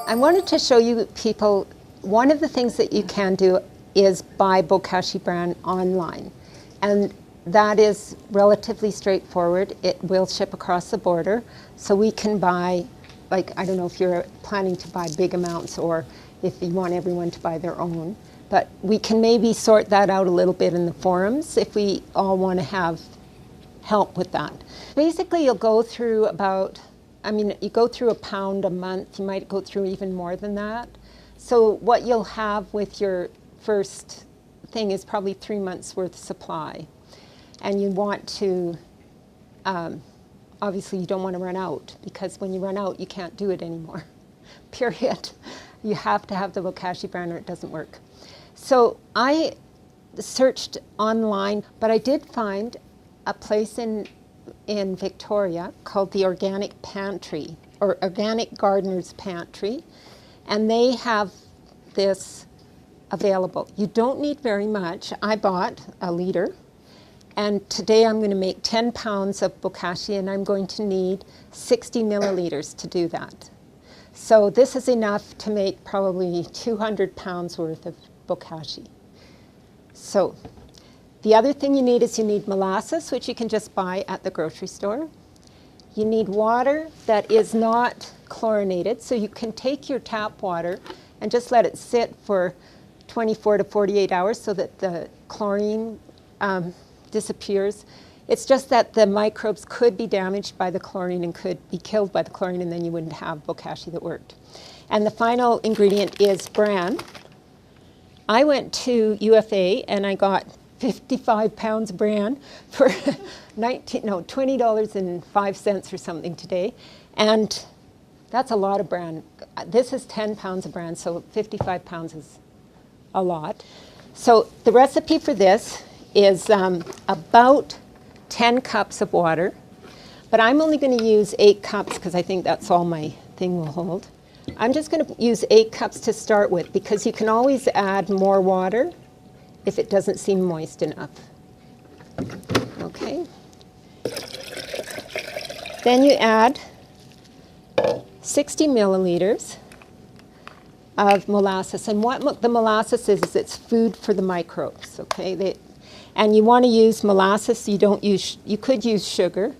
I wanted to show you people, one of the things that you can do is buy Bokashi Bran online. And that is relatively straightforward. It will ship across the border. So we can buy, like, I don't know if you're planning to buy big amounts or if you want everyone to buy their own. But we can maybe sort that out a little bit in the forums if we all want to have help with that. Basically, you'll go through about, you go through £1 a month. You might go through even more than that. So what you'll have with your first thing is probably 3 months worth of supply. And you want to, obviously you don't want to run out, because when you run out, you can't do it anymore, period. You have to have the Bokashi Bran or it doesn't work. So I searched online, but I did find a place in Victoria called the Organic Pantry, or Organic Gardener's Pantry, and they have this available. You don't need very much. I bought a liter, and today I'm going to make 10 pounds of Bokashi, and I'm going to need 60 milliliters to do that. So this is enough to make probably 200 pounds worth of Bokashi. So the other thing you need is you need molasses, which you can just buy at the grocery store. You need water that is not chlorinated, so you can take your tap water and just let it sit for 24 to 48 hours so that the chlorine disappears. It's just that the microbes could be damaged by the chlorine and could be killed by the chlorine, and then you wouldn't have Bokashi that worked. And the final ingredient is Bran. I went to UFA and I got 55 pounds of Bran for $20.05 or something today. And that's a lot of Bran. This is 10 pounds of Bran, so 55 pounds is a lot. So the recipe for this is about 10 cups of water, but I'm only going to use 8 cups because I think that's all my thing will hold. I'm just going to use 8 cups to start with, because you can always add more water if it doesn't seem moist enough. Okay. Then you add 60 milliliters of molasses. And what the molasses is it's food for the microbes, okay? And you want to use molasses. You could use sugar,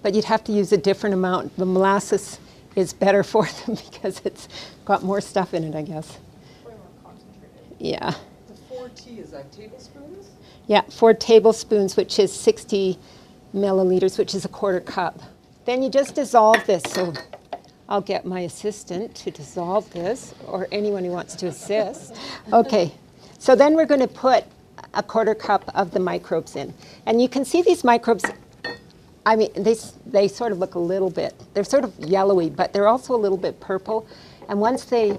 but you'd have to use a different amount. The molasses is better for them because it's got more stuff in it, I guess. Way more concentrated. Yeah. The 4T, is that tablespoons? Yeah, 4 tablespoons, which is 60 milliliters, which is a quarter cup. Then you just dissolve this. So I'll get my assistant to dissolve this, or anyone who wants to assist. Okay, so then we're going to put a quarter cup of the microbes in. And you can see these microbes, they sort of look a little bit, they're sort of yellowy, but they're also a little bit purple. And once they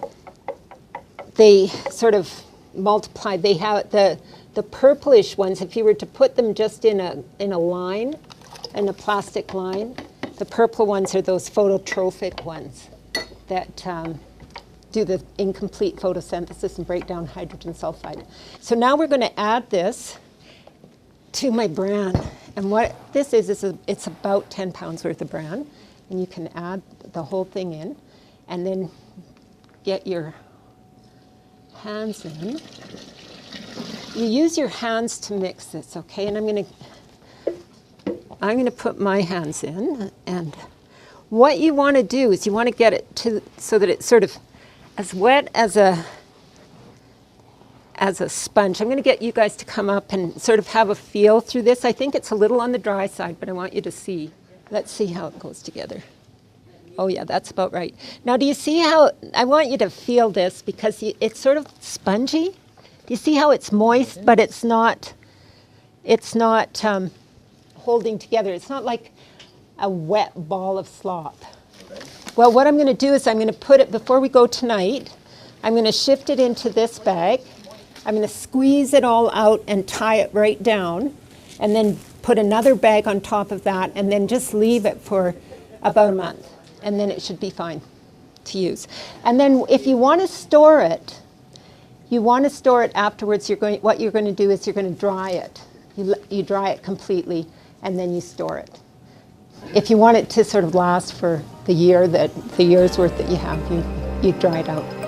sort of multiply, they have the purplish ones, if you were to put them just in a line, in a plastic line, the purple ones are those phototrophic ones that do the incomplete photosynthesis and break down hydrogen sulfide. So now we're going to add this to my Bran. And what this is it's about 10 pounds worth of Bran. And you can add the whole thing in and then get your hands in. You use your hands to mix this, okay? And I'm going to put my hands in. And what you want to do is you want to get it so that it's sort of as wet as a sponge. I'm going to get you guys to come up and sort of have a feel through this. I think it's a little on the dry side, but I want you to see. Let's see how it goes together. Oh yeah, that's about right. Now do you see how, I want you to feel this because it's sort of spongy. You see how it's moist, but it's not holding together. It's not like a wet ball of slop. Well, what I'm going to do is I'm going to put it, before we go tonight, I'm going to shift it into this bag. I'm going to squeeze it all out and tie it right down, and then put another bag on top of that, and then just leave it for about a month, and then it should be fine to use. And then if you want to store it, afterwards. What you're going to do is you're going to dry it. You dry it completely, and then you store it. If you want it to sort of last for the year's worth that you have, you dry it out.